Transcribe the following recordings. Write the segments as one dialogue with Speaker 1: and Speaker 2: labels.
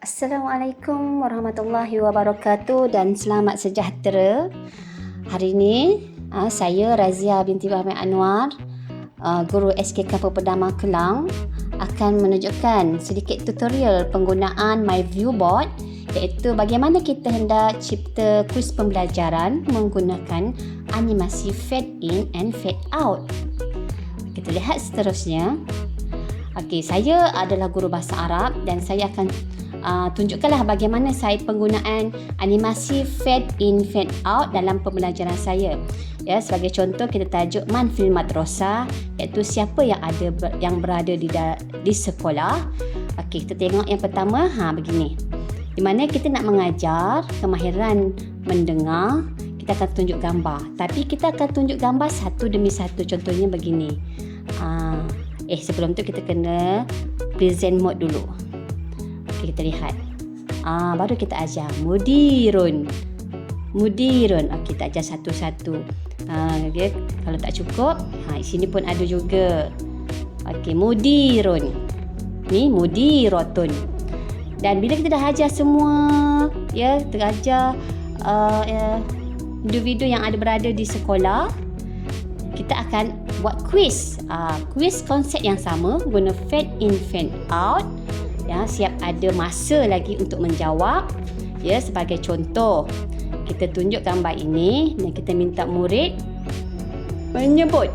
Speaker 1: Assalamualaikum warahmatullahi wabarakatuh dan selamat sejahtera. Hari ini saya Razia binti Muhammad Anwar, guru SK Kampung Perdana Kelang, akan menunjukkan sedikit tutorial penggunaan My View Board, iaitu bagaimana kita hendak cipta kuis pembelajaran menggunakan animasi fade in and fade out. Kita lihat seterusnya. Okey, saya adalah guru bahasa Arab dan saya akan tunjukkanlah bagaimana saya penggunaan animasi fade in fade out dalam pembelajaran saya. Ya, sebagai contoh kita tajuk Man fil Madrasah, iaitu siapa yang berada di sekolah. Okey, kita tengok yang pertama, begini. Di mana kita nak mengajar kemahiran mendengar, kita akan tunjuk gambar. Tapi kita akan tunjuk gambar satu demi satu. Contohnya begini. Sebelum tu kita kena present mode dulu. Okay, kita lihat. Baru kita ajar mudirun. Mudirun. Okey, kita ajar satu-satu. Okay. Kalau tak cukup, di sini pun ada juga. Okey, mudirun. Ni mudiratun. Dan bila kita dah ajar semua, terajar individu yang berada di sekolah, kita akan buat kuis. Kuis konsep yang sama, guna fade in fade out. Siap ada masa lagi untuk menjawab. Sebagai contoh, kita tunjuk gambar ini dan kita minta murid menyebut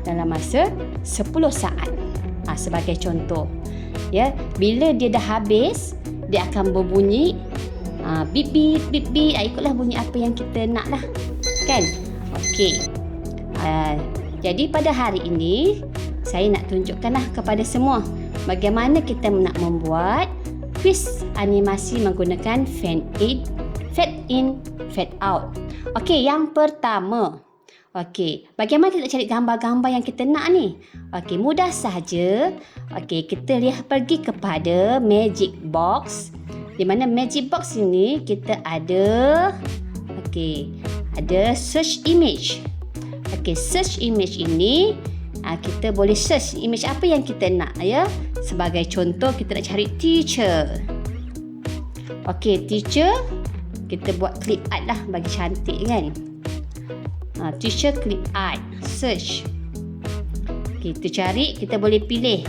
Speaker 1: dalam masa 10 saat. Sebagai contoh. Bila dia dah habis, dia akan berbunyi bip bip bip bip. Ikutlah bunyi apa yang kita nak lah. Kan? Okey. Jadi pada hari ini saya nak tunjukkanlah kepada semua bagaimana kita nak membuat kuis animasi menggunakan fade in, fade out. Okey, yang pertama. Okey, bagaimana kita cari gambar-gambar yang kita nak ni? Okey, mudah sahaja. Okey, kita lihat pergi kepada Magic Box. Di mana Magic Box ini kita ada search image. Okey, search image ini kita boleh search image apa yang kita nak, Sebagai contoh, kita nak cari teacher. Okey, teacher, kita buat clip art lah bagi cantik kan. Teacher clip art, search. Kita cari, kita boleh pilih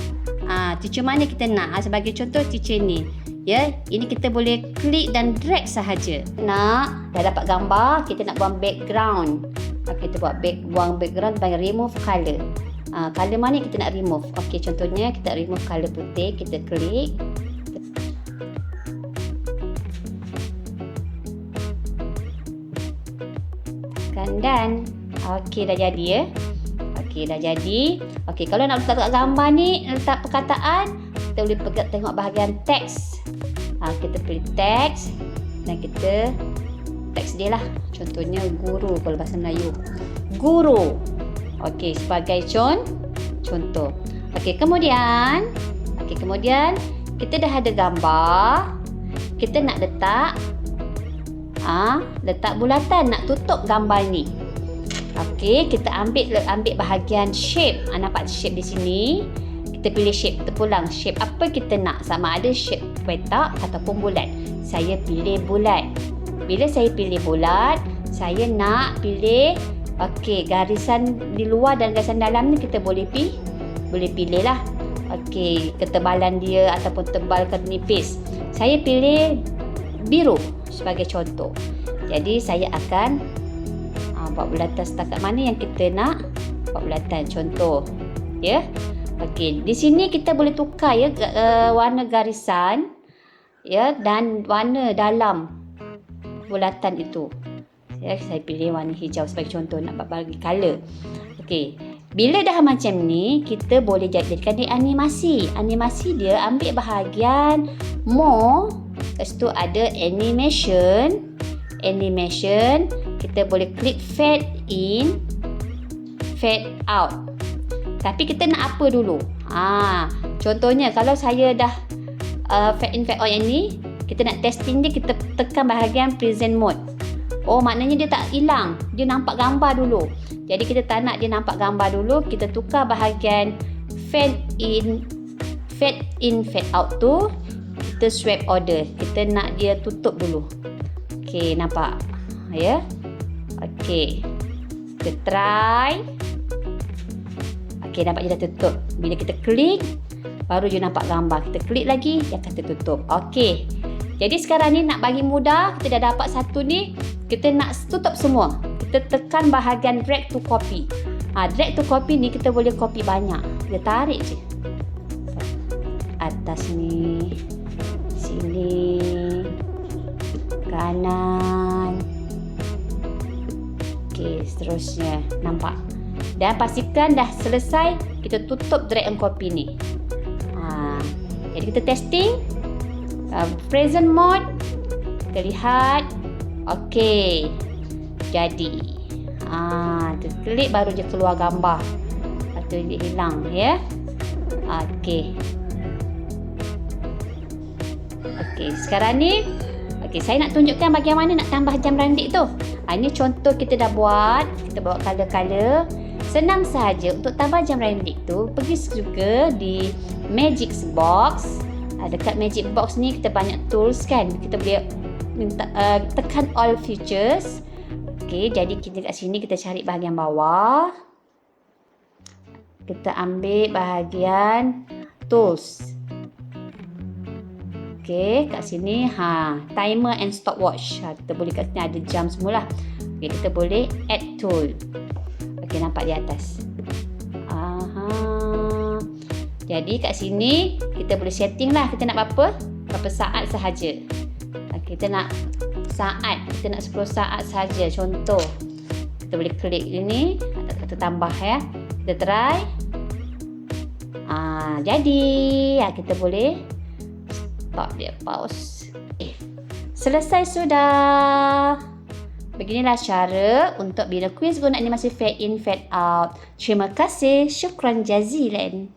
Speaker 1: teacher mana kita nak. Sebagai contoh, teacher ni. Ini kita boleh klik dan drag sahaja. Dah dapat gambar, kita nak buang background. Kita buang background by remove color. Color mana kita nak remove? Okey, contohnya kita remove color putih, kita klik. Dan okey, dah jadi Okey, dah jadi. Okey, kalau nak letak gambar ni, letak perkataan, kita boleh tengok bahagian teks. Kita pilih teks dan kita teks dia lah. Contohnya guru kalau bahasa Melayu. Guru. Okey, sebagai contoh. Okey, kemudian kita dah ada gambar. Kita nak letak bulatan, nak tutup gambar ni. Okey, kita ambil bahagian shape. Nampak shape di sini. Kita pilih shape, kita pulang shape apa kita nak, sama ada shape petak ataupun bulat. Saya pilih bulat. Bila saya pilih bulat, saya nak pilih garisan di luar dan garisan dalam ni kita boleh pilih lah. Okey, ketebalan dia ataupun tebal ke nipis. Saya pilih biru sebagai contoh. Jadi saya akan buat bulatan setakat mana yang kita nak buat bulatan. Contoh, Okey, di sini kita boleh tukar warna garisan dan warna dalam bulatan itu. Saya pilih warna hijau sebagai contoh, nak bagi color. Okey, bila dah macam ni, kita boleh jadikan dia animasi. Animasi dia ambil bahagian more. Lepas tu ada animation. Kita boleh klik fade in, fade out. Tapi kita nak apa dulu? Contohnya kalau saya dah fade in, fade out yang ni, kita nak testing dia, kita tekan bahagian present mode. Maknanya dia tak hilang. Dia nampak gambar dulu. Jadi kita tak nak dia nampak gambar dulu. Kita tukar bahagian fade in, fade out tu. kita swap order. Kita nak dia tutup dulu. Okey, nampak? Ya. Okey. Kita try. Okey, nampak dia dah tutup. Bila kita klik, baru je nampak gambar. Kita klik lagi, dia akan tertutup. Okey. Jadi sekarang ni nak bagi mudah, kita dah dapat satu ni, kita nak tutup semua. Kita tekan bahagian drag to copy. Drag to copy ni kita boleh copy banyak. Kita tarik je. Atas ni, sini, kanan. Okey, seterusnya. Nampak? Dan pastikan dah selesai, kita tutup drag and copy ni. Jadi kita testing. Present mode. Kita lihat. Okey. Jadi. Kita klik baru je keluar gambar. Atau dia hilang ya. Okey. Okey, sekarang ni saya nak tunjukkan bagaimana nak tambah jam randik tu. Ini contoh kita dah buat. Kita bawa color-color. Senang sahaja untuk tambah jam randik tu. Pergi juga di Magic Box. Dekat Magic Box ni kita banyak tools kan. Kita boleh tekan all features. Okey, jadi kita kat sini kita cari bahagian bawah. Kita ambil bahagian tools. Okey, kat sini timer and stopwatch. Kita boleh kat sini ada jam semula. Okey, kita boleh add tool. Okey, nampak di atas. Jadi kat sini kita boleh setting lah kita nak berapa saat sahaja. Kita nak saat, kita nak 10 saat sahaja. Contoh, kita boleh klik ini, kita tambah ya. Kita try. Jadi kita boleh stop dia, pause. Selesai sudah. Beginilah cara untuk bila quiz guna ni masih fade in, fade out. Terima kasih. Syukran jazilan.